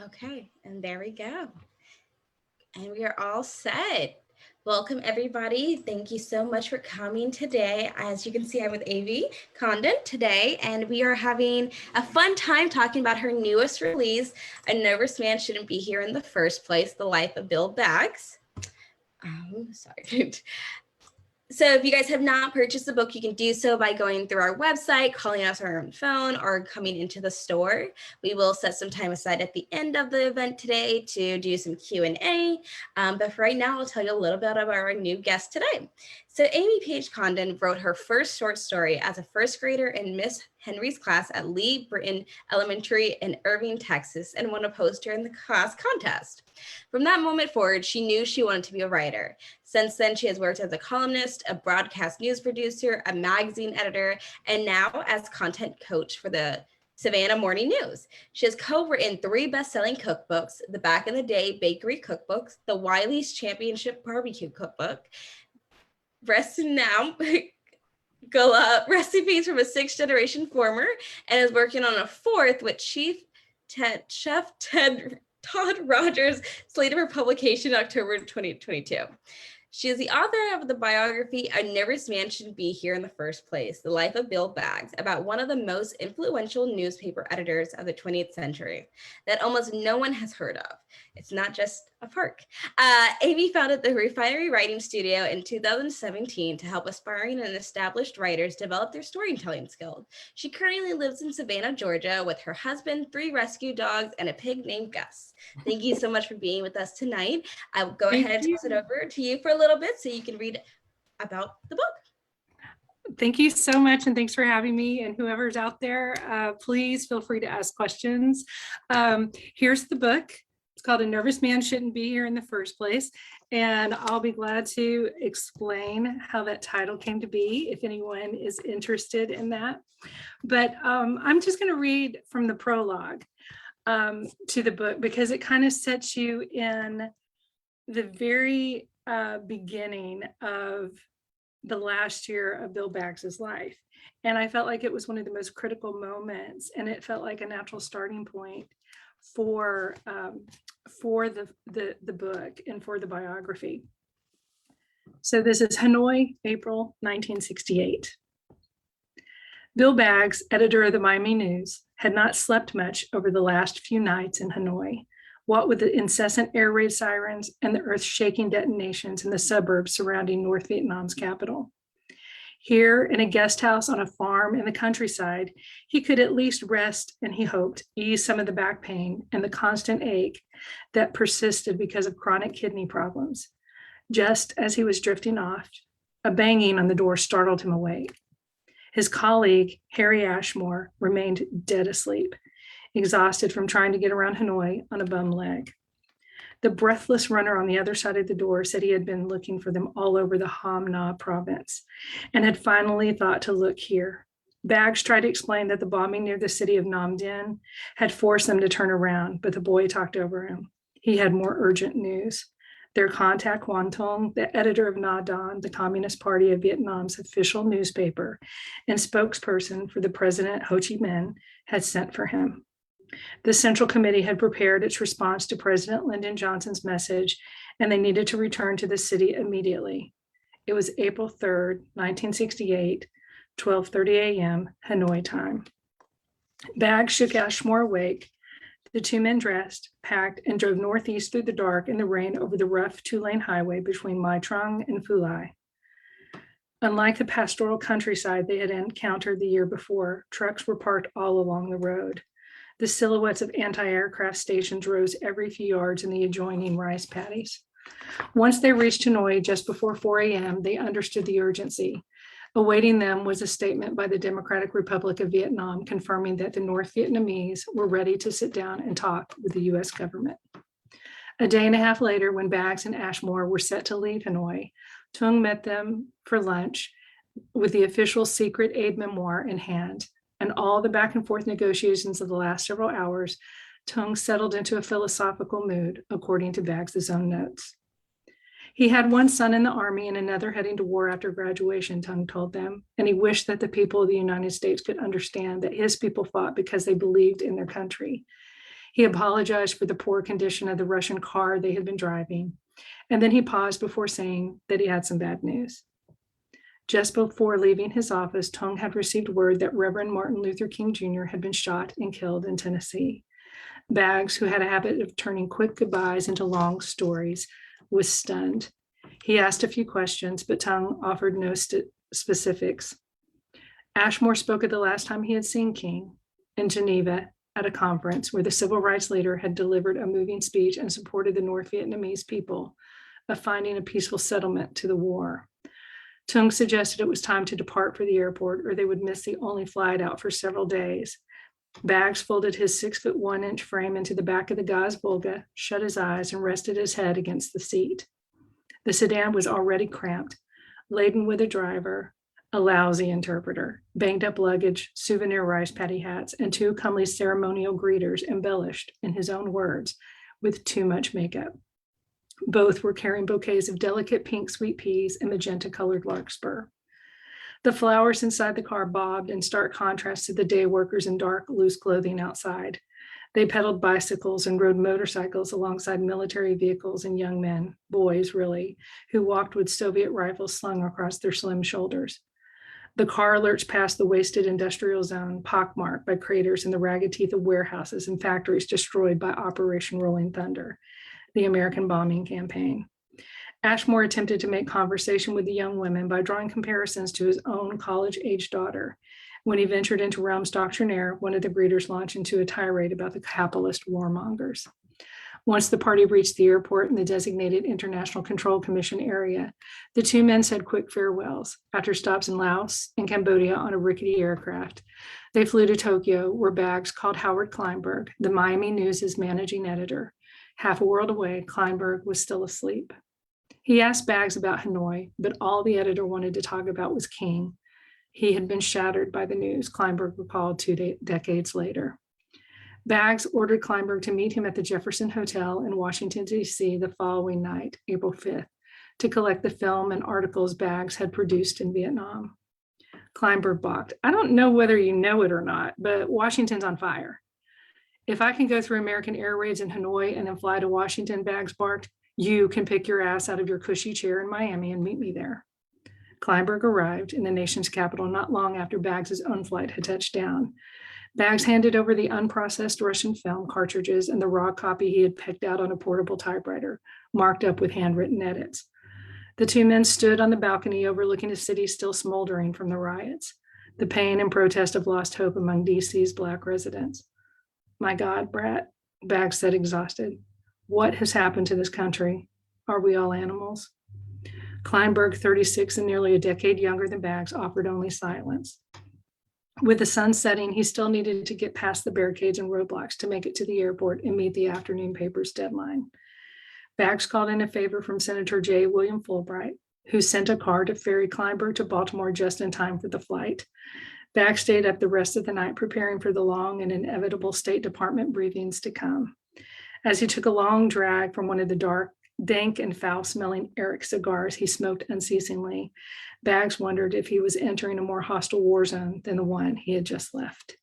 Okay, and there we go. And we are all set. Welcome, everybody. Thank you so much for coming today. As you can see, I'm with Avi Condon today, and we are having a fun time talking about her newest release, A Nervous Man Shouldn't Be Here in the First Place, The Life of Bill Baggs. Sorry. So if you guys have not purchased the book, you can do so by going through our website, calling us on our own phone, or coming into the store. We will set some time aside at the end of the event today to do some Q&A. But for right now, I'll tell you a little bit about our new guest today. So Amy Page Condon wrote her first short story as a first grader in Miss Henry's class at Lee Britton Elementary in Irving, Texas, and won a poster in the class contest. From that moment forward, she knew she wanted to be a writer. Since then, she has worked as a columnist, a broadcast news producer, a magazine editor, and now as content coach for the Savannah Morning News. She has co-written 3 best-selling cookbooks, the Back in the Day Bakery Cookbooks, the Wiley's Championship Barbecue Cookbook, Rest Now, Recipes from a 6th-Generation Farmer, and is working on a 4th with Chef Todd Rogers, slated for publication in October 2022. She is the author of the biography, A Nervous Man Shouldn't Be Here in the First Place, The Life of Bill Baggs, about one of the most influential newspaper editors of the 20th century that almost no one has heard of. It's not just a park. Amy founded the Refinery Writing Studio in 2017 to help aspiring and established writers develop their storytelling skills. She currently lives in Savannah, Georgia, with her husband, 3 rescue dogs, and a pig named Gus. Thank you so much for being with us tonight. I'll go ahead and toss it over to you for a little bit so you can read about the book. Thank you so much, and thanks for having me. And whoever's out there, please feel free to ask questions. Here's the book. It's called A Nervous Man Shouldn't Be Here in the First Place. And I'll be glad to explain how that title came to be if anyone is interested in that. But I'm just going to read from the prologue to the book because it kind of sets you in the very beginning of the last year of Bill Baggs's life. And I felt like it was one of the most critical moments, and it felt like a natural starting point for the book and for the biography. So this is Hanoi, April 1968. Bill Baggs, editor of the Miami News, had not slept much over the last few nights in Hanoi, what with the incessant air raid sirens and the earth-shaking detonations in the suburbs surrounding North Vietnam's capital. Here, in a guest house on a farm in the countryside, he could at least rest and, he hoped, ease some of the back pain and the constant ache that persisted because of chronic kidney problems. Just as he was drifting off, a banging on the door startled him awake. His colleague, Harry Ashmore, remained dead asleep, exhausted from trying to get around Hanoi on a bum leg. The breathless runner on the other side of the door said he had been looking for them all over the Ham Na province and had finally thought to look here. Baggs tried to explain that the bombing near the city of Nam Dinh had forced them to turn around, but the boy talked over him. He had more urgent news. Their contact, Quan Tong, the editor of Na Dan, the Communist Party of Vietnam's official newspaper and spokesperson for the president Ho Chi Minh, had sent for him. The Central Committee had prepared its response to President Lyndon Johnson's message, and they needed to return to the city immediately. It was April 3rd, 1968, 12:30 a.m. Hanoi time. Baggs shook Ashmore awake. The 2 men dressed, packed, and drove northeast through the dark and the rain over the rough 2-lane highway between Mai Trung and Phu Lai. Unlike the pastoral countryside they had encountered the year before, trucks were parked all along the road. The silhouettes of anti-aircraft stations rose every few yards in the adjoining rice paddies. Once they reached Hanoi just before 4 a.m., they understood the urgency. Awaiting them was a statement by the Democratic Republic of Vietnam confirming that the North Vietnamese were ready to sit down and talk with the U.S. government. A day and a half later, when Baggs and Ashmore were set to leave Hanoi, Tung met them for lunch with the official secret aid memoir in hand. And all the back and forth negotiations of the last several hours, Tung settled into a philosophical mood, according to Baggs' own notes. He had one son in the Army and another heading to war after graduation, Tung told them, and he wished that the people of the United States could understand that his people fought because they believed in their country. He apologized for the poor condition of the Russian car they had been driving, and then he paused before saying that he had some bad news. Just before leaving his office, Tung had received word that Reverend Martin Luther King Jr. had been shot and killed in Tennessee. Baggs, who had a habit of turning quick goodbyes into long stories, was stunned. He asked a few questions, but Tung offered no specifics. Ashmore spoke of the last time he had seen King in Geneva at a conference where the civil rights leader had delivered a moving speech and supported the North Vietnamese people of finding a peaceful settlement to the war. Tung suggested it was time to depart for the airport or they would miss the only flight out for several days. Baggs folded his 6'1" frame into the back of the Gaz Volga, shut his eyes, and rested his head against the seat. The sedan was already cramped, laden with a driver, a lousy interpreter, banged up luggage, souvenir rice paddy hats, and two comely ceremonial greeters embellished, in his own words, with too much makeup. Both were carrying bouquets of delicate pink sweet peas and magenta-colored larkspur. The flowers inside the car bobbed in stark contrast to the day workers in dark, loose clothing outside. They pedaled bicycles and rode motorcycles alongside military vehicles and young men, boys really, who walked with Soviet rifles slung across their slim shoulders. The car lurched past the wasted industrial zone, pockmarked by craters and the ragged teeth of warehouses and factories destroyed by Operation Rolling Thunder, the American bombing campaign. Ashmore attempted to make conversation with the young women by drawing comparisons to his own college-age daughter. When he ventured into realms doctrinaire, one of the greeters launched into a tirade about the capitalist warmongers. Once the party reached the airport in the designated International Control Commission area, the two men said quick farewells. After stops in Laos and Cambodia on a rickety aircraft, they flew to Tokyo, where Baggs called Howard Kleinberg, the Miami News' managing editor. Half a world away, Kleinberg was still asleep. He asked Baggs about Hanoi, but all the editor wanted to talk about was King. He had been shattered by the news, Kleinberg recalled 2 decades later. Baggs ordered Kleinberg to meet him at the Jefferson Hotel in Washington, D.C. the following night, April 5th, to collect the film and articles Baggs had produced in Vietnam. Kleinberg balked. I don't know whether you know it or not, but Washington's on fire. If I can go through American air raids in Hanoi and then fly to Washington, Baggs barked, you can pick your ass out of your cushy chair in Miami and meet me there. Kleinberg arrived in the nation's capital not long after Baggs' own flight had touched down. Baggs handed over the unprocessed Russian film cartridges and the raw copy he had picked out on a portable typewriter, marked up with handwritten edits. The two men stood on the balcony overlooking a city still smoldering from the riots, the pain and protest of lost hope among DC's Black residents. My God, Brett, Baggs said, exhausted. What has happened to this country? Are we all animals? Kleinberg, 36 and nearly a decade younger than Baggs, offered only silence. With the sun setting, he still needed to get past the barricades and roadblocks to make it to the airport and meet the afternoon paper's deadline. Baggs called in a favor from Senator J. William Fulbright, who sent a car to ferry Kleinberg to Baltimore just in time for the flight. Baggs stayed up the rest of the night preparing for the long and inevitable State Department briefings to come. As he took a long drag from one of the dark, dank and foul-smelling Eric cigars he smoked unceasingly, Baggs wondered if he was entering a more hostile war zone than the one he had just left.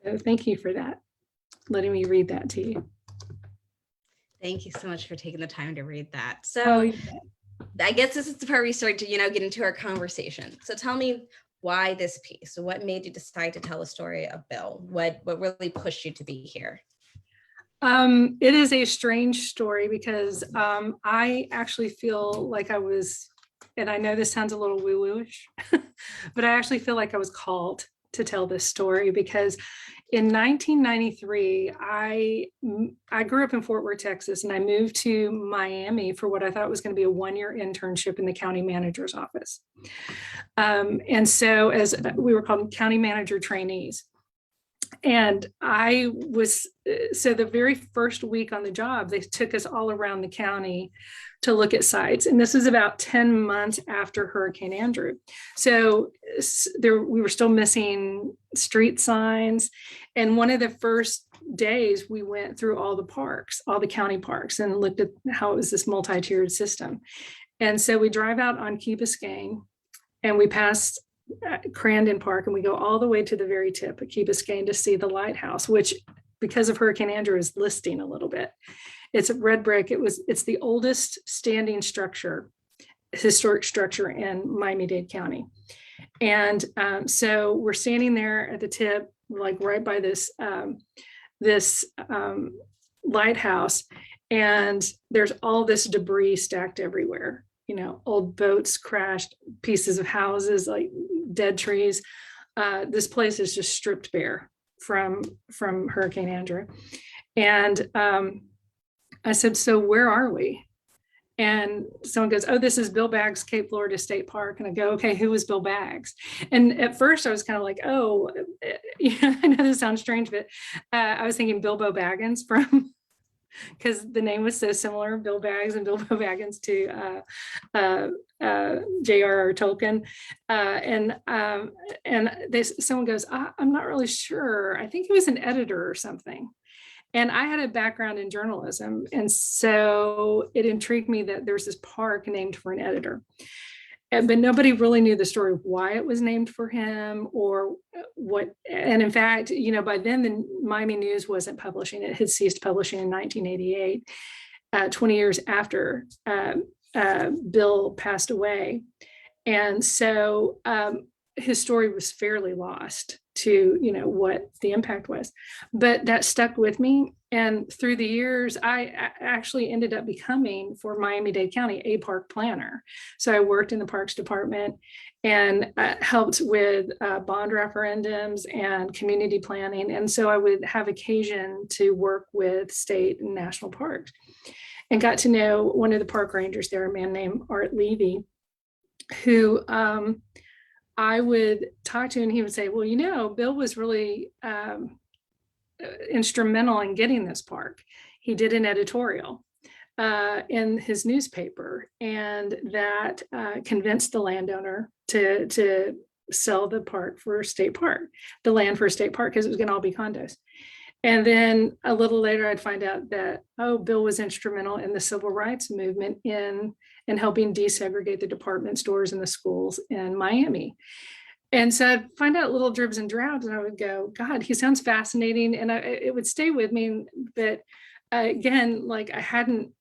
So thank you for that, letting me read that to you. Thank you so much for taking the time to read that. So I guess this is the part we start to, get into our conversation. So tell me why this piece? What made you decide to tell the story of Bill? What really pushed you to be here? It is a strange story because I actually feel like I was, and I know this sounds a little woo-woo-ish, but I actually feel like I was called to tell this story because in 1993, I grew up in Fort Worth, Texas, and I moved to Miami for what I thought was going to be a one-year internship in the county manager's office. And so as we were called county manager trainees. And I was, so the very first week on the job, they took us all around the county to look at sites. And this was about 10 months after Hurricane Andrew. So we were still missing street signs. And one of the first days we went through all the parks, all the county parks, and looked at how it was this multi-tiered system. And so we drive out on Key Biscayne and we passed Condon Park, and we go all the way to the very tip of Key Biscayne to see the lighthouse, which because of Hurricane Andrew is listing a little bit. It's a red brick. It's the oldest standing structure, historic structure in Miami-Dade County. And so we're standing there at the tip, like right by this lighthouse, and there's all this debris stacked everywhere. You know, old boats crashed, pieces of houses, like dead trees. This place is just stripped bare from Hurricane Andrew. And I said, so where are we? And someone goes, oh, this is Bill Baggs Cape Florida State Park. And I go, okay, who was Bill Baggs? And at first I was kind of like, oh, yeah, I know this sounds strange, but I was thinking Bilbo Baggins from, because the name was so similar, Bill Baggs and Bilbo Baggins to J.R.R. Tolkien. And someone goes, I'm not really sure. I think he was an editor or something. And I had a background in journalism. And so it intrigued me that there's this park named for an editor. But nobody really knew the story of why it was named for him or what. And in fact, you know, by then the Miami News wasn't publishing. It had ceased publishing in 1988, 20 years after Bill passed away. And so his story was fairly lost to, you know, what the impact was. But that stuck with me. And through the years, I actually ended up becoming, for Miami-Dade County, a park planner. So I worked in the Parks Department and helped with bond referendums and community planning. And so I would have occasion to work with state and national parks, and got to know one of the park rangers there, a man named Art Levy, who I would talk to, and he would say, well, you know, Bill was really instrumental in getting this park. He did an editorial in his newspaper, and that convinced the landowner to sell the park for a state park, the land for a state park, because it was going to all be condos. And then a little later, I'd find out that, oh, Bill was instrumental in the civil rights movement in helping desegregate the department stores and the schools in Miami. And so I'd find out little dribs and drabs, and I would go, God, he sounds fascinating. And it would stay with me. But again, like I hadn't,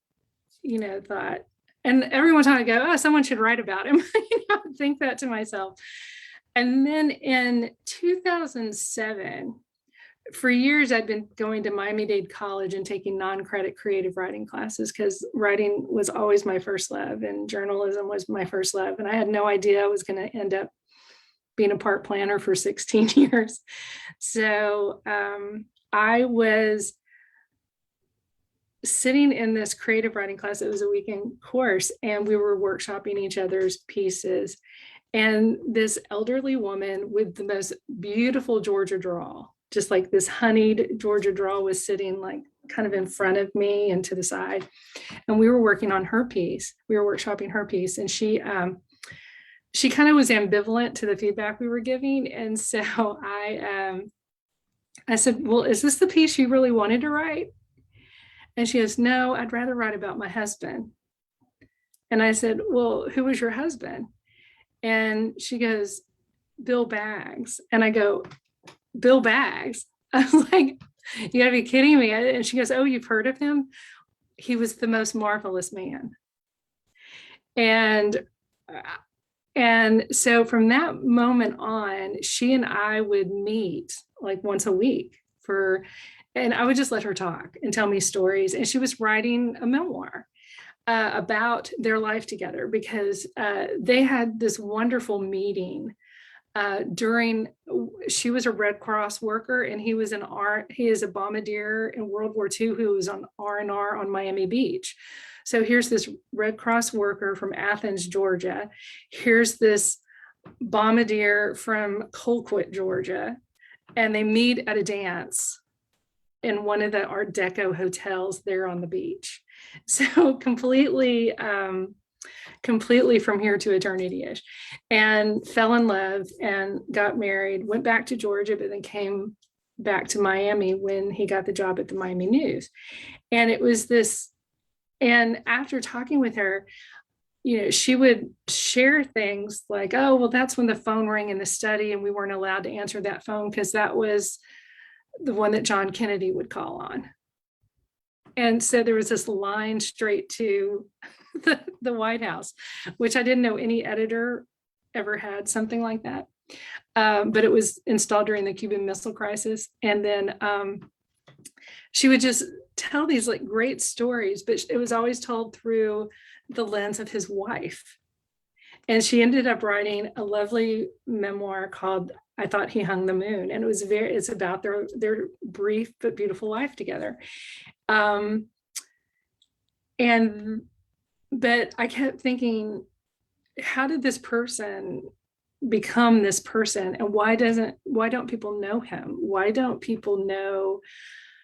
you know, thought, and every one time I go, oh, someone should write about him. You know, I think that to myself. And then in 2007, for years, I'd been going to Miami-Dade College and taking non-credit creative writing classes, because writing was always my first love and journalism was my first love. And I had no idea I was going to end up being a park planner for 16 years. So I was sitting in this creative writing class. It was a weekend course, and we were workshopping each other's pieces. And this elderly woman with the most beautiful Georgia drawl, just like this honeyed Georgia drawl, was sitting like kind of in front of me and to the side. And we were working on her piece. We were workshopping her piece. And she kind of was ambivalent to the feedback we were giving. And so I said, well, is this the piece you really wanted to write? And she goes, no, I'd rather write about my husband. And I said, well, who was your husband? And she goes, Bill Baggs. And I go, Bill Baggs? I was like, you gotta be kidding me. And she goes, oh, you've heard of him? He was the most marvelous man. And so from that moment on, she and I would meet like once a week and I would just let her talk and tell me stories. And she was writing a memoir about their life together, because they had this wonderful meeting she was a Red Cross worker, and he is a bombardier in World War II who was on R&R on Miami Beach. So here's this Red Cross worker from Athens, Georgia. Here's this bombardier from Colquitt, Georgia, and they meet at a dance in one of the Art Deco hotels there on the beach. So completely from here to eternity-ish, and fell in love and got married, went back to Georgia, but then came back to Miami when he got the job at the Miami News. And it was this, and after talking with her, she would share things like, oh, well, that's when the phone rang in the study and we weren't allowed to answer that phone because that was the one that John Kennedy would call on. And so there was this line straight to the White House, which I didn't know any editor ever had something like that. But it was installed during the Cuban Missile Crisis. And then she would just tell these like great stories, but it was always told through the lens of his wife. And she ended up writing a lovely memoir called I Thought He Hung the Moon. And it's about their brief but beautiful life together. But I kept thinking, how did this person become this person? And why don't people know him? Why don't people know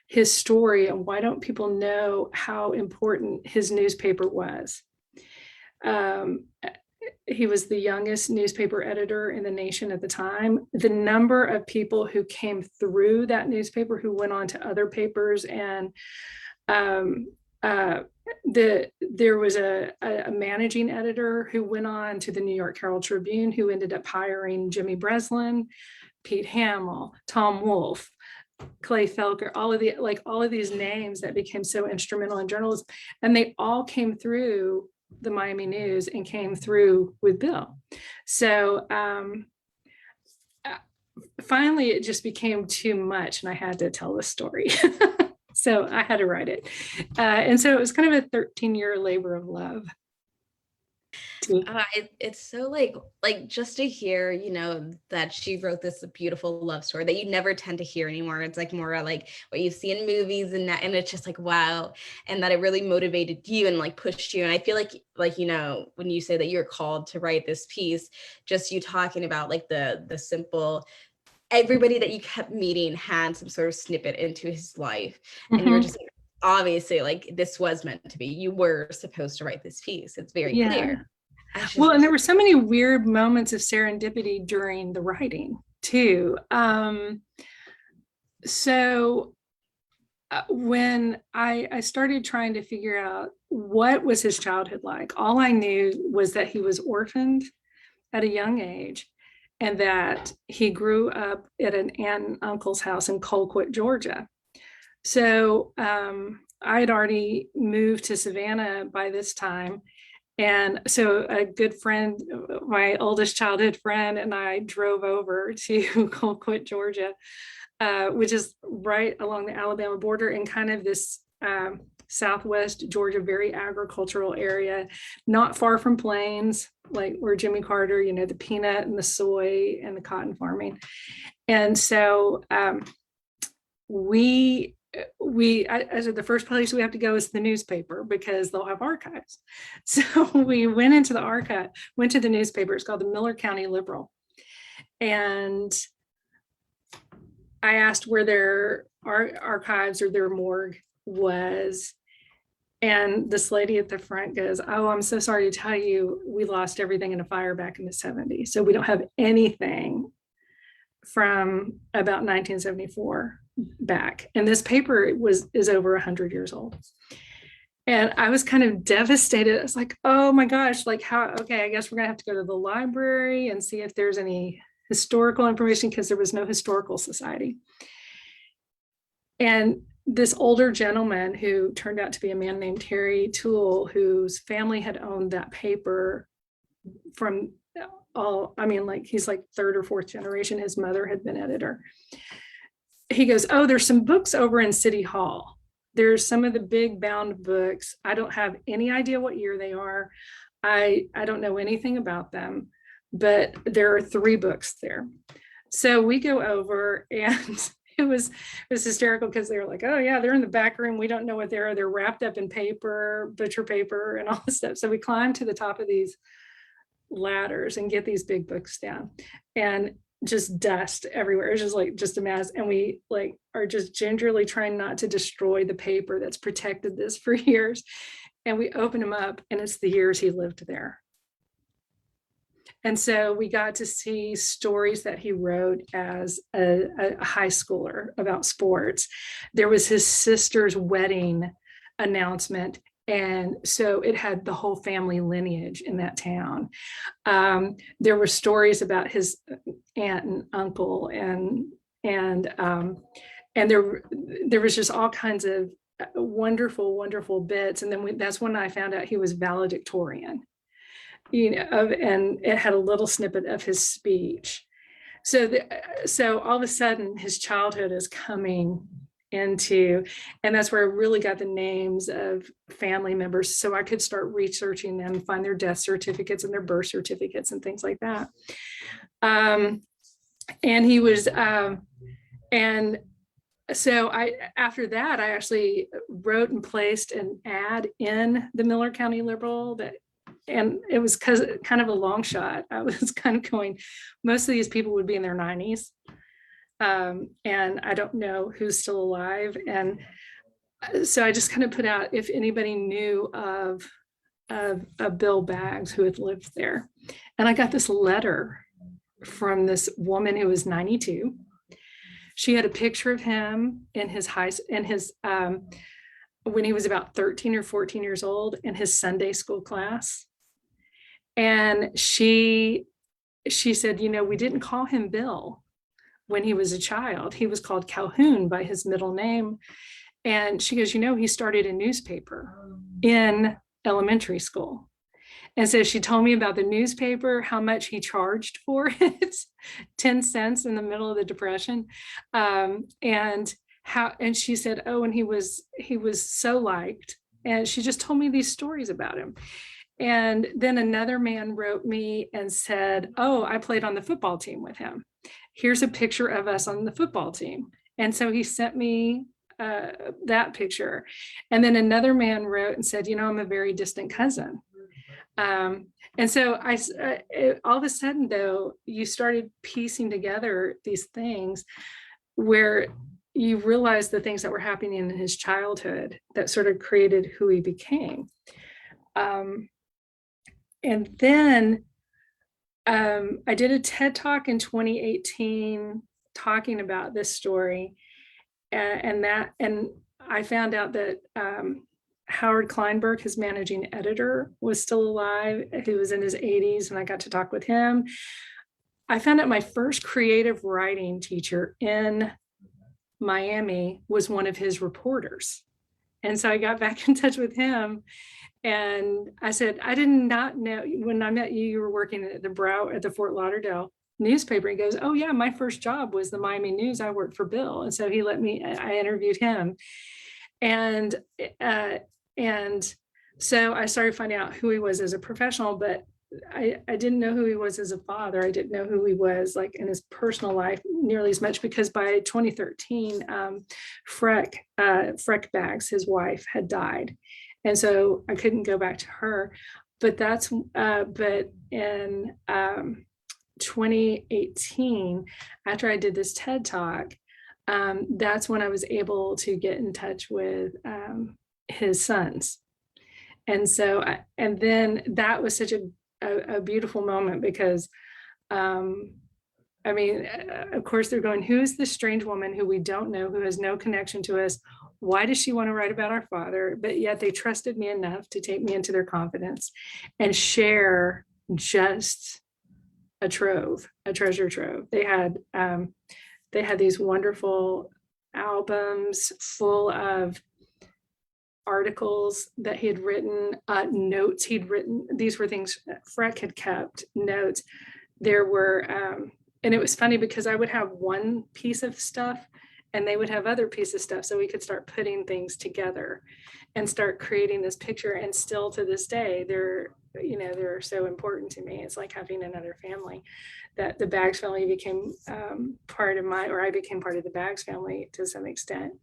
his story? And why don't people know how important his newspaper was? He was the youngest newspaper editor in the nation at the time. The number of people who came through that newspaper who went on to other papers, and there was a managing editor who went on to the New York Herald Tribune, who ended up hiring Jimmy Breslin, Pete Hamill, Tom Wolfe, Clay Felker, all of these names that became so instrumental in journalism, and they all came through the Miami News and came through with Bill. So finally, it just became too much, and I had to tell the story. So I had to write it. And so it was kind of a 13-year labor of love. It's so like just to hear, that she wrote this beautiful love story that you never tend to hear anymore. It's like more like what you see in movies, and it's just like, wow. And that it really motivated you and like pushed you. And I feel like, when you say that you're called to write this piece, just you talking about like the simple, everybody that you kept meeting had some sort of snippet into his life. And you're just like, obviously, like, this was meant to be. You were supposed to write this piece. It's very clear. Well, and there were so many weird moments of serendipity during the writing too. When I started trying to figure out what was his childhood like, all I knew was that he was orphaned at a young age, and that he grew up at an aunt and uncle's house in Colquitt, Georgia. So I had already moved to Savannah by this time. And so a good friend, my oldest childhood friend, and I drove over to Colquitt, Georgia, which is right along the Alabama border, in kind of this Southwest Georgia, very agricultural area, not far from Plains, like where Jimmy Carter, the peanut and the soy and the cotton farming. And so the first place we have to go is the newspaper, because they'll have archives. So we went into the newspaper. It's called the Miller County Liberal. And I asked where their archives or their morgue was. And this lady at the front goes, "Oh, I'm so sorry to tell you, we lost everything in a fire back in the 70s. So we don't have anything from about 1974 back." And this paper is over 100 years old. And I was kind of devastated. I was like, oh my gosh, like how, okay, I guess we're gonna have to go to the library and see if there's any historical information, because there was no historical society. And this older gentleman, who turned out to be a man named Terry Toole, whose family had owned that paper from he's like third or fourth generation. His mother had been editor. He goes, "Oh, there's some books over in City Hall. There's some of the big bound books. I don't have any idea what year they are. I don't know anything about them, but there are 3 books there." So we go over, and it was hysterical, because they were like, "Oh yeah, they're in the back room. We don't know what they are. They're wrapped up in paper, butcher paper, and all this stuff." So we climb to the top of these ladders and get these big books down, and just dust everywhere. It's just a mess. And we are just gingerly trying not to destroy the paper that's protected this for years. And we open them up, and it's the years he lived there. And so we got to see stories that he wrote as a high schooler about sports. There was his sister's wedding announcement, And so it had the whole family lineage in that town. There were stories about his aunt and uncle, and there was just all kinds of wonderful bits. And then that's when I found out he was valedictorian, and it had a little snippet of his speech. So all of a sudden his childhood is coming into, and that's where I really got the names of family members, so I could start researching them and find their death certificates and their birth certificates and things like that. And he was, and so after that, I actually wrote and placed an ad in the Miller County Liberal and it was kind of a long shot. I was kind of going, most of these people would be in their 90s. And I don't know who's still alive. And so I just kind of put out if anybody knew of Bill Baggs who had lived there. And I got this letter from this woman who was 92. She had a picture of him in his when he was about 13 or 14 years old in his Sunday school class. And she said, we didn't call him Bill when he was a child. He was called Calhoun by his middle name. And she goes, he started a newspaper in elementary school. And so she told me about the newspaper, how much he charged for it, 10 cents in the middle of the Depression. And she said, oh, and he was so liked. And she just told me these stories about him. And then another man wrote me and said, oh, I played on the football team with him. Here's a picture of us on the football team. And so he sent me that picture. And then another man wrote and said, I'm a very distant cousin. And so all of a sudden, though, you started piecing together these things where you realize the things that were happening in his childhood that sort of created who he became. And then I did a TED Talk in 2018 talking about this story, and I found out that Howard Kleinberg, his managing editor, was still alive. He was in his 80s, and I got to talk with him. I found out my first creative writing teacher in Miami was one of his reporters. And so I got back in touch with him. And I said, I did not know, when I met you, you were working at the Fort Lauderdale newspaper. He goes, oh yeah, my first job was the Miami News. I worked for Bill. And so I interviewed him. And so I started finding out who he was as a professional, but I didn't know who he was as a father. I didn't know who he was like in his personal life nearly as much, because by 2013, Freck Baggs, his wife, had died. And so I couldn't go back to her. But but in 2018, after I did this TED Talk, that's when I was able to get in touch with his sons. And so, and then that was such a beautiful moment, because of course they're going, who's this strange woman who we don't know, who has no connection to us? Why does she want to write about our father? But yet they trusted me enough to take me into their confidence and share just a treasure trove. They had these wonderful albums full of articles that he had written, notes he'd written. These were things Freck had kept, notes. There were, and it was funny because I would have one piece of stuff and they would have other piece of stuff. So we could start putting things together and start creating this picture. And still to this day, they're so important to me. It's like having another family. That the Baggs family became part of I became part of the Baggs family to some extent.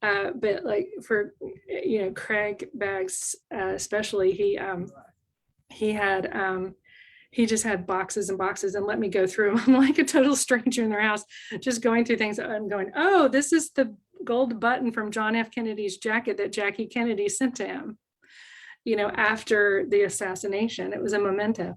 But like for, Craig Baggs, especially, he just had boxes and boxes and let me go through them. I'm like a total stranger in their house, just going through things. I'm going, oh, this is the gold button from John F. Kennedy's jacket that Jackie Kennedy sent to him, after the assassination. It was a memento.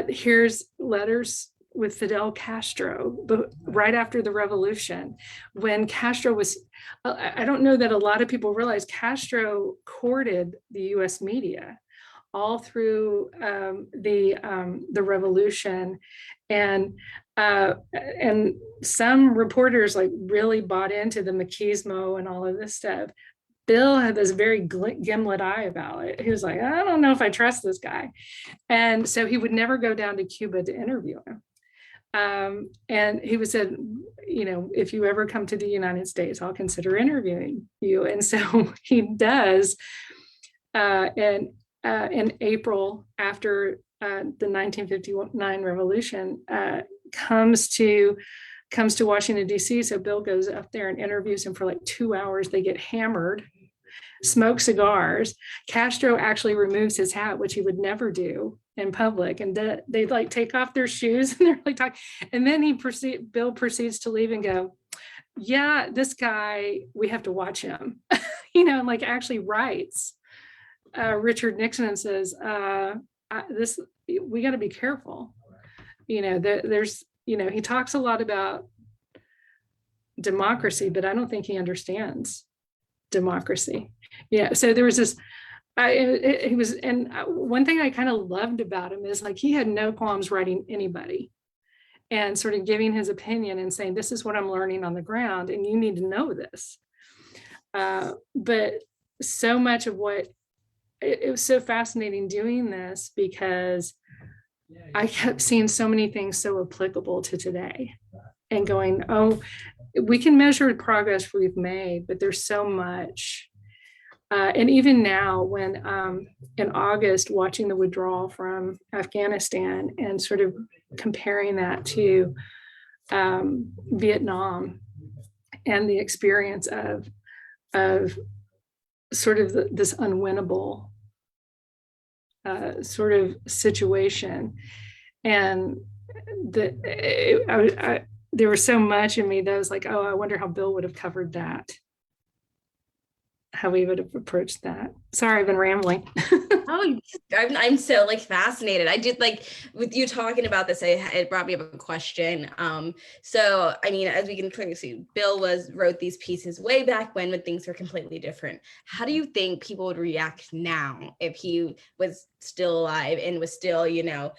Here's letters with Fidel Castro, but right after the revolution, when Castro was, I don't know that a lot of people realize Castro courted the US media all through the revolution. And some reporters like really bought into the machismo and all of this stuff. Bill had this very gimlet eye about it. He was like, I don't know if I trust this guy. And so he would never go down to Cuba to interview him. And he was said, you know, if you ever come to the United States, I'll consider interviewing you. And so he does. And in April, after the 1959 revolution, comes to Washington, D.C. So Bill goes up there and interviews him for like 2 hours. They get hammered, smoke cigars. Castro actually removes his hat, which he would never do in public. And they like take off their shoes and they're like talking. And then Bill proceeds to leave and go, yeah, this guy, we have to watch him, you know, and like actually writes Richard Nixon and says, we got to be careful. You know, there's, you know, he talks a lot about democracy, but I don't think he understands democracy. Yeah. So there was this, he was, and one thing I kind of loved about him is like, he had no qualms writing anybody and sort of giving his opinion and saying, this is what I'm learning on the ground and you need to know this. But so much of what, it was so fascinating doing this because I kept seeing so many things so applicable to today and going, oh, we can measure the progress we've made, but there's so much. And even now, when in August, watching the withdrawal from Afghanistan and sort of comparing that to Vietnam and the experience of sort of this unwinnable sort of situation. And there was so much in me that was like, oh, I wonder how Bill would have covered that, how we would have approached that. Sorry, I've been rambling. Oh, I'm so like fascinated. I did like with you talking about this, it brought me up a question. So I mean, as we can clearly see, Bill wrote these pieces way back when things were completely different. How do you think people would react now if he was still alive and was still, you know,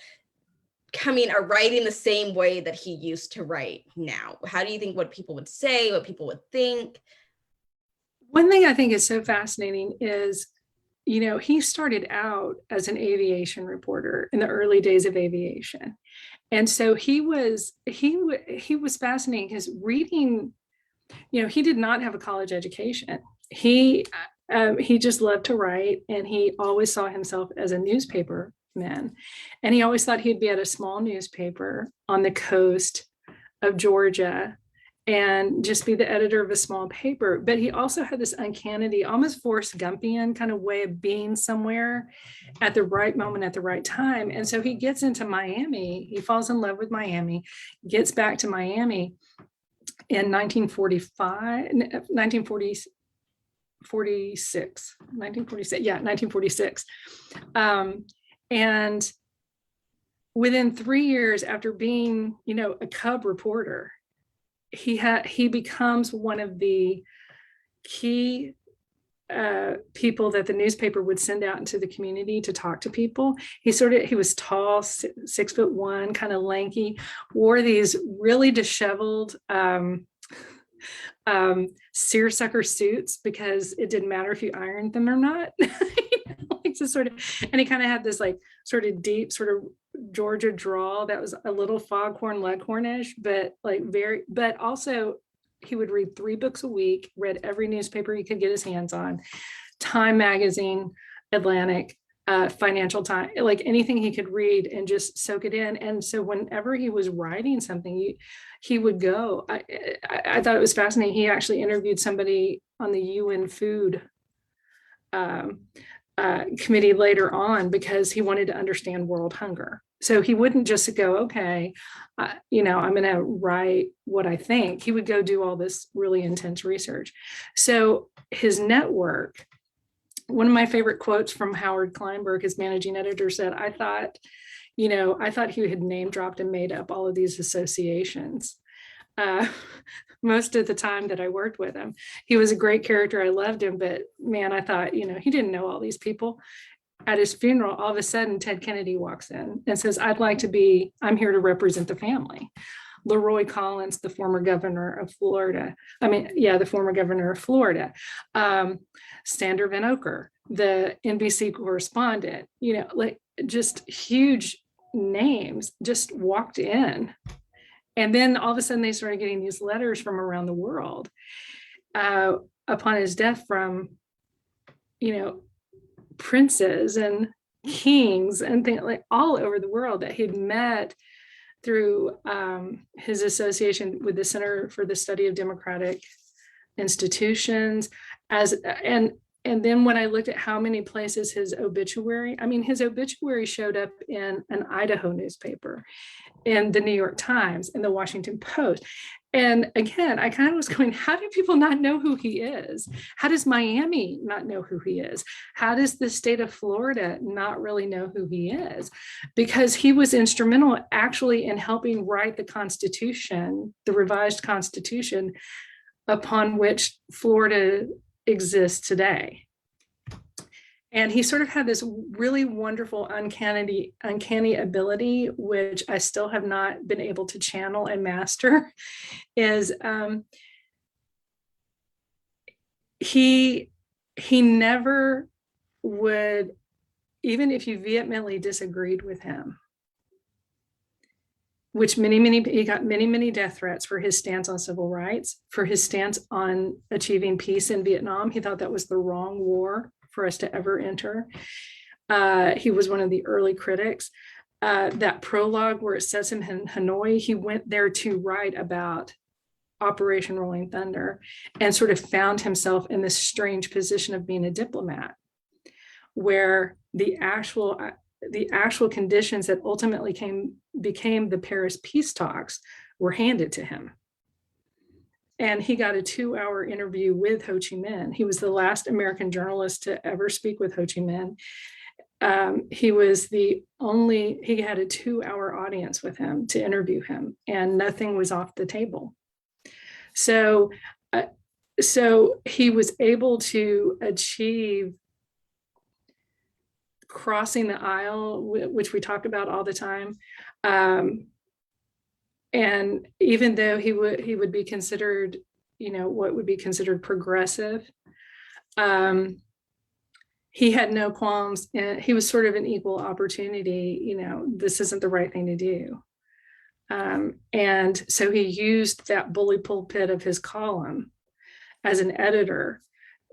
coming or writing the same way that he used to write now? How do you think what people would say, what people would think? One thing I think is so fascinating is, you know, he started out as an aviation reporter in the early days of aviation. And so he was fascinating because reading, you know, he did not have a college education. He just loved to write, and he always saw himself as a newspaper man. And he always thought he'd be at a small newspaper on the coast of Georgia and just be the editor of a small paper. But he also had this uncanny, almost Forrest Gumpian kind of way of being somewhere at the right moment at the right time. And so he gets into Miami, he falls in love with Miami, gets back to Miami in 1946. And within 3 years after being, you know, a cub reporter, he becomes one of the key people that the newspaper would send out into the community to talk to people. He was tall, 6'1", kind of lanky, wore these really disheveled seersucker suits because it didn't matter if you ironed them or not. Like to sort of, and he kind of had this like sort of deep sort of Georgia drawl that was a little foghorn leghornish, but like but also he would read 3 books a week, read every newspaper he could get his hands on, Time magazine, Atlantic, Financial Times, like anything he could read and just soak it in. And so whenever he was writing something, he would go. I thought it was fascinating. He actually interviewed somebody on the UN food committee later on because he wanted to understand world hunger. So he wouldn't just go, okay, you know, I'm going to write what I think. He would go do all this really intense research. So his network, one of my favorite quotes from Howard Kleinberg, his managing editor, said, I thought, I thought he had name dropped and made up all of these associations. Uh, most of the time that I worked with him, he was a great character. I loved him, but man, I thought, he didn't know all these people. At his funeral, all of a sudden, Ted Kennedy walks in and says, I'm here to represent the family. Leroy Collins, the former governor of Florida. The former governor of Florida. Sander Van Oker, the NBC correspondent, just huge names just walked in. And then all of a sudden they started getting these letters from around the world upon his death from, princes and kings and things like all over the world that he'd met through his association with the Center for the Study of Democratic Institutions. And then when I looked at how many places his obituary showed up in an Idaho newspaper, in the New York Times, in the Washington Post. And again, I kind of was going, how do people not know who he is? How does Miami not know who he is? How does the state of Florida not really know who he is? Because he was instrumental actually in helping write the Constitution, the revised Constitution, upon which Florida exists today. And he sort of had this really wonderful, uncanny ability, which I still have not been able to channel and master, is he never would, even if you vehemently disagreed with him, which he got many death threats for his stance on civil rights, for his stance on achieving peace in Vietnam. He thought that was the wrong war for us to ever enter. He was one of the early critics. That prologue where it says him in Hanoi, he went there to write about Operation Rolling Thunder and sort of found himself in this strange position of being a diplomat, where the actual conditions that ultimately became the Paris peace talks were handed to him. And he got a 2-hour interview with Ho Chi Minh. He was the last American journalist to ever speak with Ho Chi Minh. He had a 2-hour audience with him to interview him, and nothing was off the table. So he was able to achieve crossing the aisle, which we talk about all the time. And even though he would be considered, what would be considered progressive, he had no qualms, and he was sort of an equal opportunity, this isn't the right thing to do. And so he used that bully pulpit of his column as an editor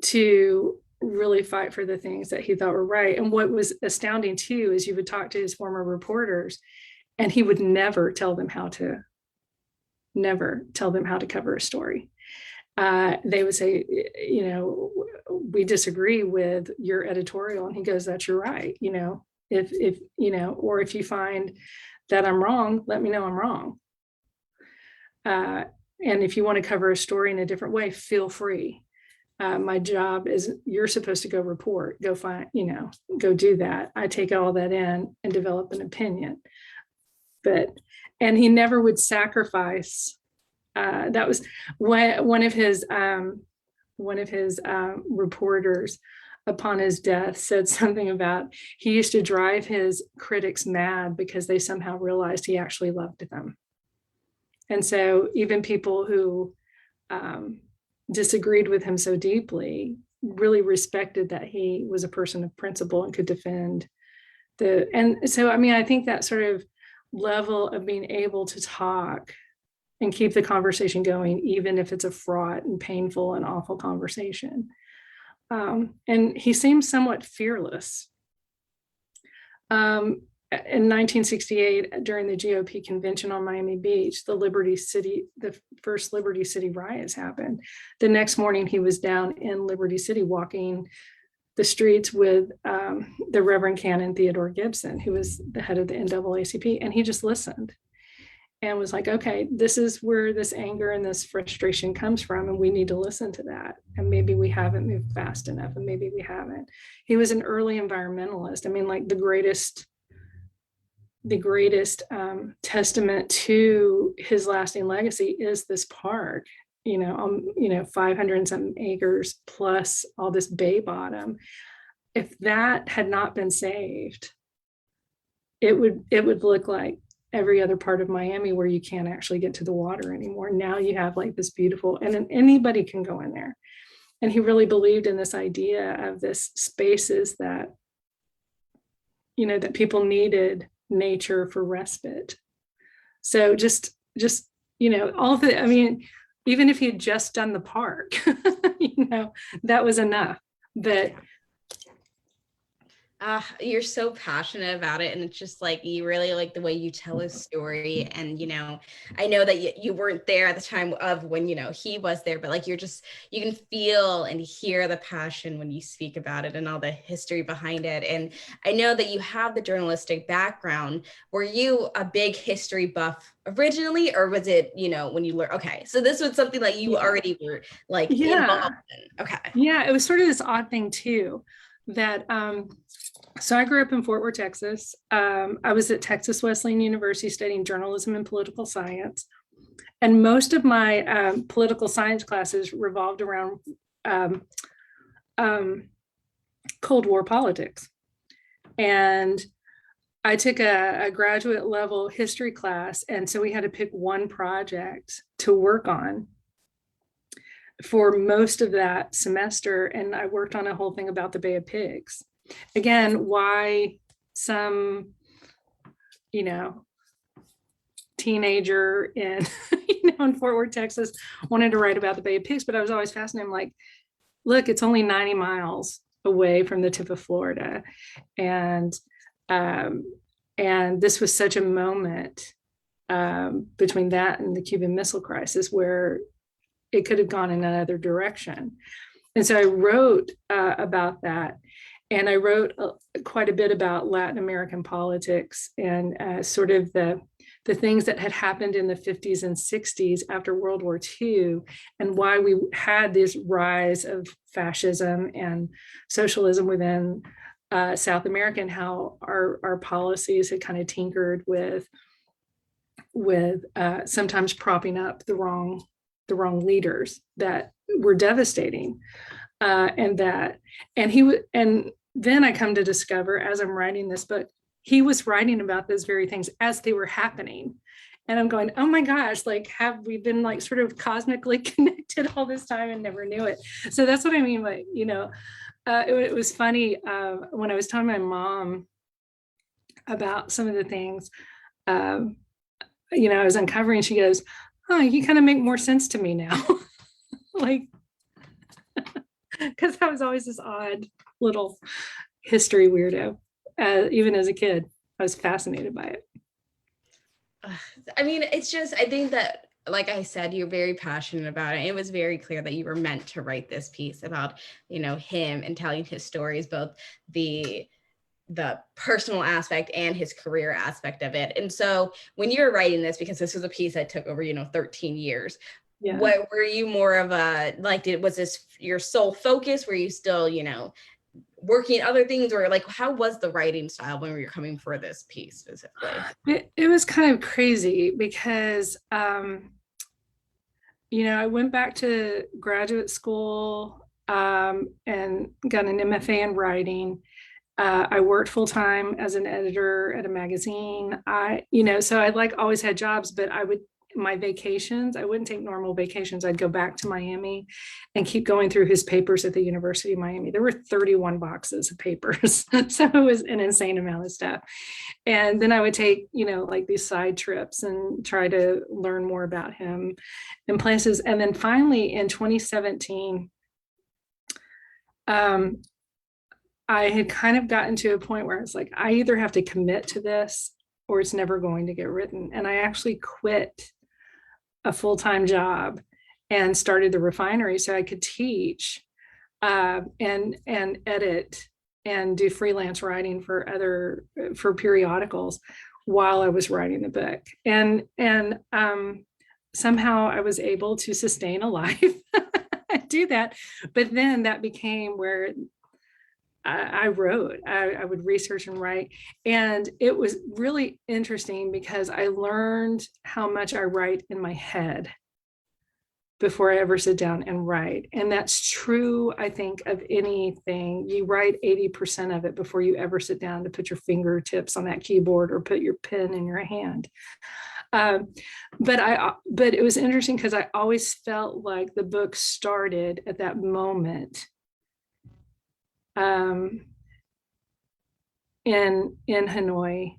to really fight for the things that he thought were right. And what was astounding too, is you would talk to his former reporters, and he would never tell them how to cover a story. They would say, we disagree with your editorial. And he goes, that's your right. If you find that I'm wrong, let me know I'm wrong. And if you want to cover a story in a different way, feel free. My job is, you're supposed to go report, go do that. I take all that in and develop an opinion. And he never would sacrifice. That was one of his reporters upon his death said something about, he used to drive his critics mad because they somehow realized he actually loved them. And so even people who disagreed with him so deeply really respected that he was a person of principle and could defend I think that sort of level of being able to talk and keep the conversation going, even if it's a fraught and painful and awful conversation. And he seems somewhat fearless. In 1968, during the GOP convention on Miami Beach, the first Liberty City riots happened. The next morning, he was down in Liberty City walking the streets with the Reverend Canon Theodore Gibson, who was the head of the NAACP, and he just listened and was like, okay, this is where this anger and this frustration comes from, and we need to listen to that. And maybe we haven't moved fast enough, and maybe we haven't. He was an early environmentalist. I mean, like the greatest the greatest testament to his lasting legacy is this park, 500 and something acres plus all this bay bottom. If that had not been saved, it would look like every other part of Miami where you can't actually get to the water anymore. Now you have like this beautiful, and anybody can go in there. And he really believed in this idea of this spaces that, that people needed nature for respite. So just, all of it, I mean, even if he had just done the park, that was enough. But you're so passionate about it, and it's just like you really like the way you tell his story. And I know that you weren't there at the time of when he was there, but like you can feel and hear the passion when you speak about it and all the history behind it. And I know that you have the journalistic background. Were you a big history buff originally, or was it when you learned? Okay, so this was something like you already were like involved in. Okay, yeah, it was sort of this odd thing too, that so I grew up in Fort Worth, Texas. I was at Texas Wesleyan University studying journalism and political science. And most of my political science classes revolved around Cold War politics. And I took a graduate level history class. And so we had to pick one project to work on for most of that semester. And I worked on a whole thing about the Bay of Pigs. Again, why some, teenager in, in Fort Worth, Texas wanted to write about the Bay of Pigs, but I was always fascinated. I'm like, look, it's only 90 miles away from the tip of Florida. And this was such a moment between that and the Cuban Missile Crisis where it could have gone in another direction. And so I wrote about that. And I wrote quite a bit about Latin American politics and sort of the things that had happened in the 50s and 60s after World War II, and why we had this rise of fascism and socialism within South America, and how our policies had kind of tinkered with sometimes propping up the wrong leaders that were devastating. And then I come to discover, as I'm writing this book, he was writing about those very things as they were happening. And I'm going, oh my gosh, like, have we been like sort of cosmically connected all this time and never knew it? So that's what I mean by, it was funny when I was telling my mom about some of the things, I was uncovering, she goes, oh, you kind of make more sense to me now. Like, because I was always this odd little history weirdo. Even as a kid, I was fascinated by it. I mean, it's just, I think that, like I said, you're very passionate about it. It was very clear that you were meant to write this piece about, him and telling his stories, both the personal aspect and his career aspect of it. And so when you were writing this, because this was a piece that took over, 13 years, what were you more of was this your sole focus? Were you still, working other things, or like, how was the writing style when we were coming for this piece specifically? It was kind of crazy because, I went back to graduate school and got an MFA in writing. I worked full time as an editor at a magazine. So I always had jobs, but my vacations, I wouldn't take normal vacations. I'd go back to Miami and keep going through his papers at the University of Miami. There were 31 boxes of papers. So it was an insane amount of stuff. And then I would take, these side trips and try to learn more about him in places. And then finally in 2017, I had kind of gotten to a point where it's like, I either have to commit to this or it's never going to get written. And I actually quit a full-time job and started the refinery so I could teach and edit and do freelance writing for periodicals while I was writing the book. And somehow I was able to sustain a life and do that. But then that became where I wrote. I would research and write. And it was really interesting because I learned how much I write in my head before I ever sit down and write. And that's true, I think, of anything. You write 80% of it before you ever sit down to put your fingertips on that keyboard or put your pen in your hand. But it was interesting because I always felt like the book started at that moment in Hanoi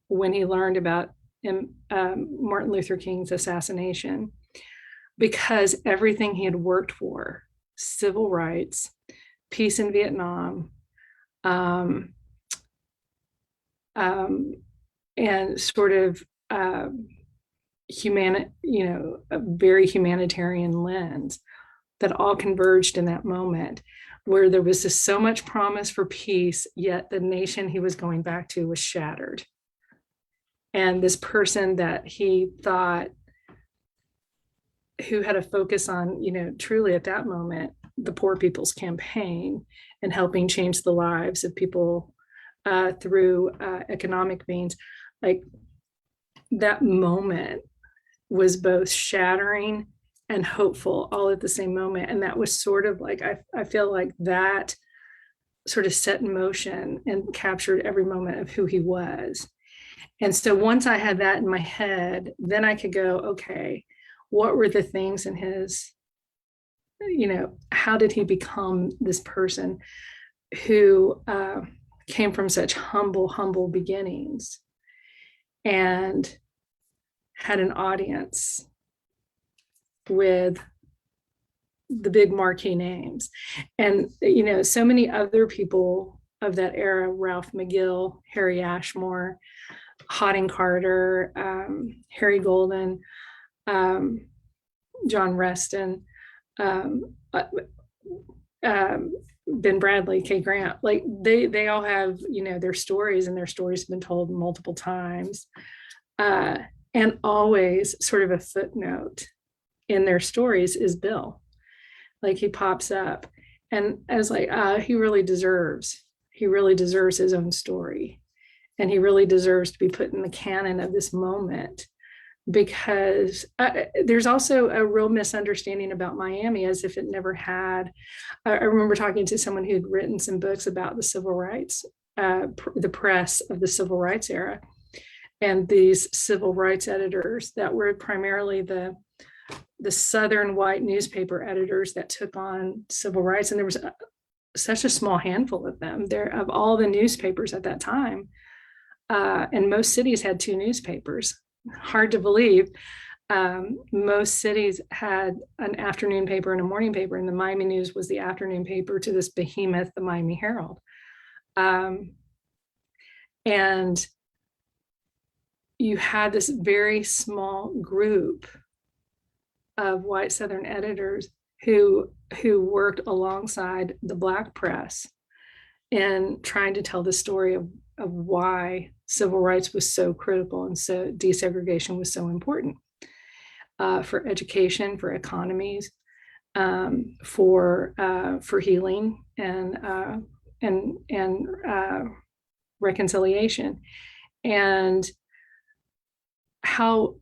when he learned about Martin Luther King's assassination, because everything he had worked for, civil rights, peace in Vietnam, and sort of a very humanitarian lens that all converged in that moment, where there was just so much promise for peace, yet the nation he was going back to was shattered. And this person that he thought, who had a focus on, truly at that moment, the Poor People's Campaign and helping change the lives of people through economic means, like that moment was both shattering and hopeful all at the same moment. And that was sort of like, I feel like that sort of set in motion and captured every moment of who he was. And so once I had that in my head, then I could go, okay, what were the things in his, how did he become this person who came from such humble beginnings and had an audience with the big marquee names. And, so many other people of that era, Ralph McGill, Harry Ashmore, Hotting Carter, Harry Golden, John Reston, Ben Bradley, Kay Grant, like they all have, their stories, and their stories have been told multiple times. And always sort of a footnote in their stories is Bill. Like he pops up, and I was like, he really deserves his own story. And he really deserves to be put in the canon of this moment, because there's also a real misunderstanding about Miami, as if it never had. I remember talking to someone who'd written some books about the civil rights, the press of the civil rights era, and these civil rights editors that were primarily the Southern white newspaper editors that took on civil rights. And there was such a small handful of them there, of all the newspapers at that time. And most cities had 2 newspapers. Hard to believe. Most cities had an afternoon paper and a morning paper, and the Miami News was the afternoon paper to this behemoth, the Miami Herald. And you had this very small group of white Southern editors who worked alongside the Black press in trying to tell the story of why civil rights was so critical, and so desegregation was so important for education, for economies, for healing and reconciliation, and how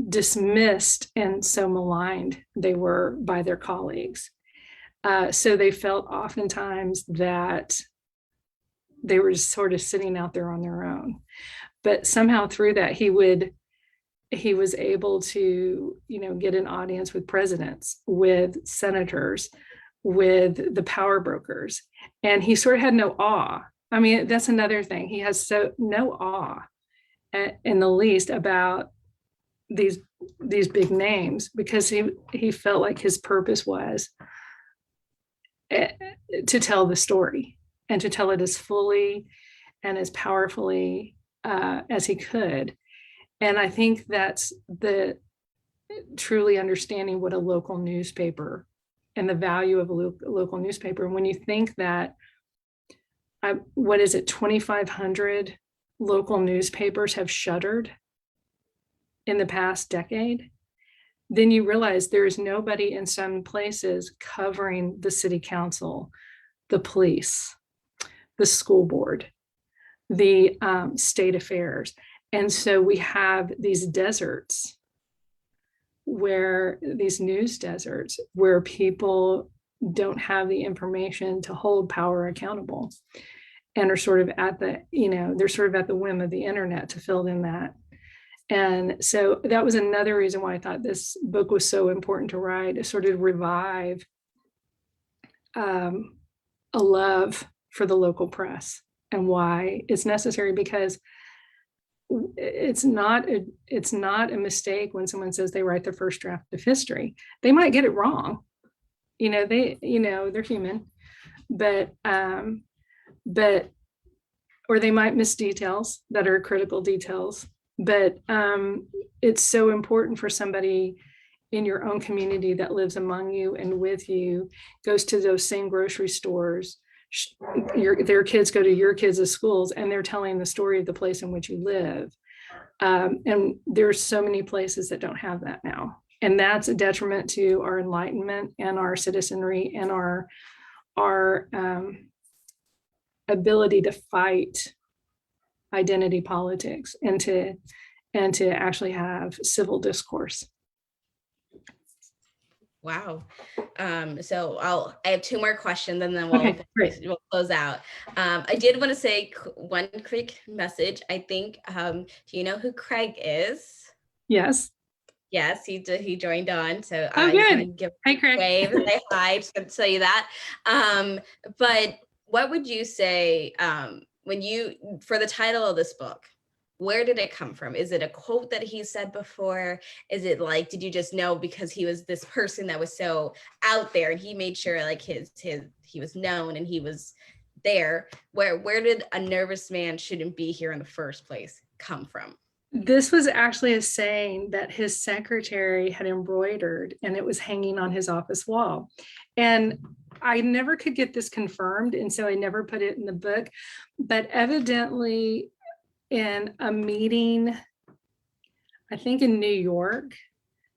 dismissed and so maligned they were by their colleagues. So they felt oftentimes that they were just sort of sitting out there on their own. But somehow through that, he was able to, get an audience with presidents, with senators, with the power brokers. And he sort of had no awe. I mean, that's another thing. He has no awe in the least about these big names, because he felt like his purpose was to tell the story, and to tell it as fully and as powerfully as he could. And I think that's the truly understanding what a local newspaper and the value of a local newspaper. And when you think that, 2,500 local newspapers have shuttered in the past decade, then you realize there is nobody in some places covering the city council, the police, the school board, the state affairs. And so we have these deserts these news deserts where people don't have the information to hold power accountable and are sort of at the, they're sort of at the whim of the internet to fill in that. And so that was another reason why I thought this book was so important to write, to sort of revive a love for the local press and why it's necessary, because it's not a mistake when someone says they write the first draft of history. They might get it wrong. They're human, but or they might miss details that are critical details. But it's so important for somebody in your own community that lives among you and with you, goes to those same grocery stores, their kids go to your kids' schools, and they're telling the story of the place in which you live. And there's so many places that don't have that now. And that's a detriment to our enlightenment and our citizenry and our ability to fight identity politics and to actually have civil discourse. Wow. So I have two more questions and then we'll close out. I did want to say one quick message. I think, do you know who Craig is? Yes. Yes, he joined on. So I can give hi, Craig. Wave and say hi. Just going to tell you that. But what would you say for the title of this book? Where did it come from? Is it a quote that he said before? Is it like, did you just know because he was this person that was so out there and he made sure like he was known and he was there? Where did A Nervous Man Shouldn't Be Here in the First Place come from? This was actually a saying that his secretary had embroidered, and it was hanging on his office wall. And I never could get this confirmed, and so I never put it in the book. But evidently, in a meeting, I think in New York,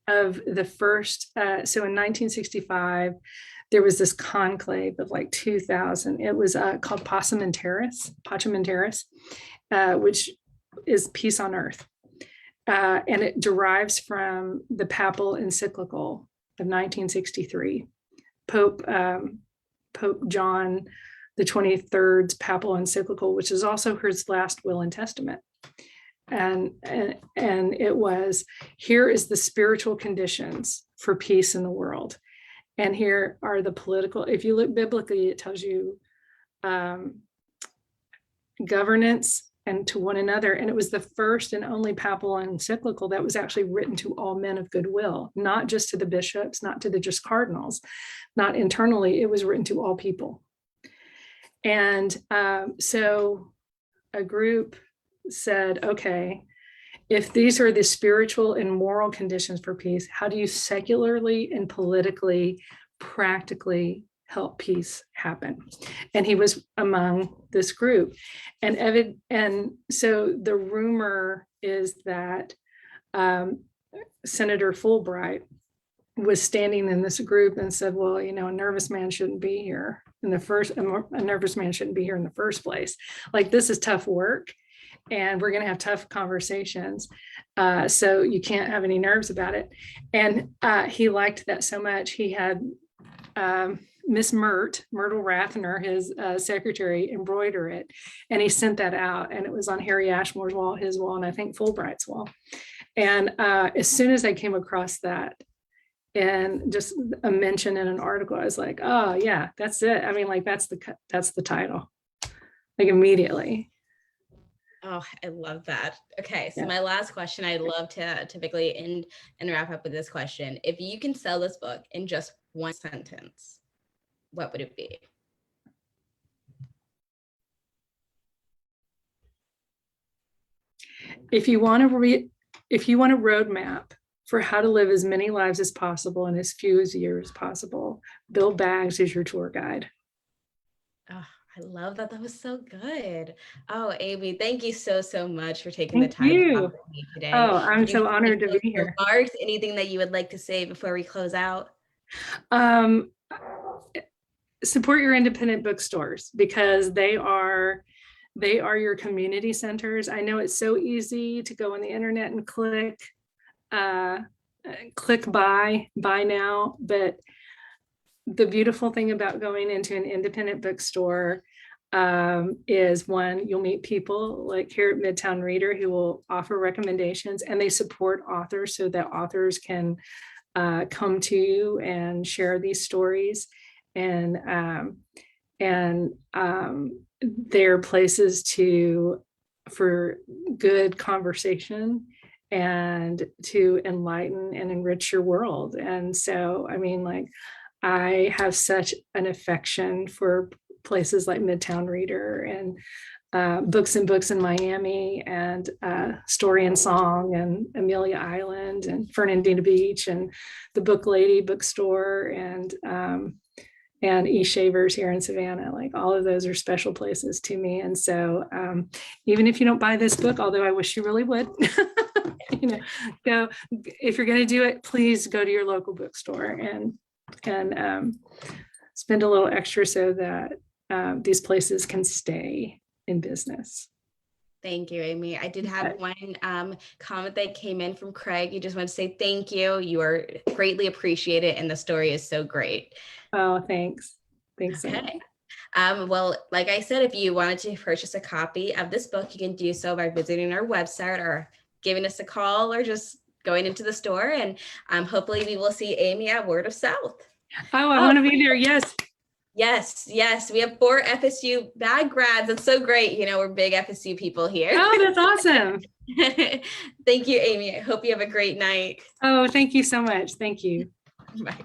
of the first, so in 1965, there was this conclave of like 2,000. It was called Pacem in Terris, which is peace on earth. And it derives from the papal encyclical of 1963. Pope John the 23rd's papal encyclical, which is also his last will and testament. And it was, here is the spiritual conditions for peace in the world. And here are the political, if you look biblically, it tells you governance and to one another. And it was the first and only papal encyclical that was actually written to all men of goodwill, not just to the bishops, not to the just cardinals, not internally. It was written to all people. And so a group said, okay, if these are the spiritual and moral conditions for peace, how do you secularly and politically, practically help peace happen? And he was among this group. And so the rumor is that Senator Fulbright was standing in this group and said, well, a nervous man shouldn't be here a nervous man shouldn't be here in the first place. Like, this is tough work and we're going to have tough conversations. So you can't have any nerves about it. And he liked that so much. He had Miss Myrtle Rathner, his secretary, embroider it. And he sent that out, and it was on Harry Ashmore's wall, his wall, and I think Fulbright's wall. And as soon as I came across that, and just a mention in an article, I was like, oh yeah, that's it. I mean, like, that's the title, like, immediately. Oh, I love that. Okay, so my last question, I'd love to typically end and wrap up with this question. If you can sell this book in just one sentence, what would it be? If you want a roadmap for how to live as many lives as possible in as few years as possible, Bill Baggs is your tour guide. Oh, I love that. That was so good. Oh, Amy, thank you so much for taking the time to talk with me today. Oh, I'm so honored to be here. Remarks, anything that you would like to say before we close out? Support your independent bookstores, because they are They are your community centers. I know it's so easy to go on the internet and uh, click buy now, but the beautiful thing about going into an independent bookstore is, one, you'll meet people like here at Midtown Reader who will offer recommendations, and they support authors so that authors can come to you and share these stories. And they're places for good conversation and to enlighten and enrich your world. And so, I mean, like, I have such an affection for places like Midtown Reader and Books and Books in Miami and Story and Song and Amelia Island and Fernandina Beach and the Book Lady bookstore and E-Shavers here in Savannah. Like, all of those are special places to me. And so even if you don't buy this book, although I wish you really would, go, if you're going to do it, please go to your local bookstore and spend a little extra so that these places can stay in business. Thank you, Amy. I did have one comment that came in from Craig. He just wanted to say thank you. You are greatly appreciated, and the story is so great. Oh, thanks. Thanks. Okay. Well, like I said, if you wanted to purchase a copy of this book, you can do so by visiting our website or giving us a call or just going into the store. And hopefully we will see Amy at Word of South. Oh, I want to be there. Yes. Yes. We have 4 FSU bag grads. It's so great. We're big FSU people here. Oh, that's awesome. Thank you, Amy. I hope you have a great night. Oh, thank you so much. Thank you. Bye.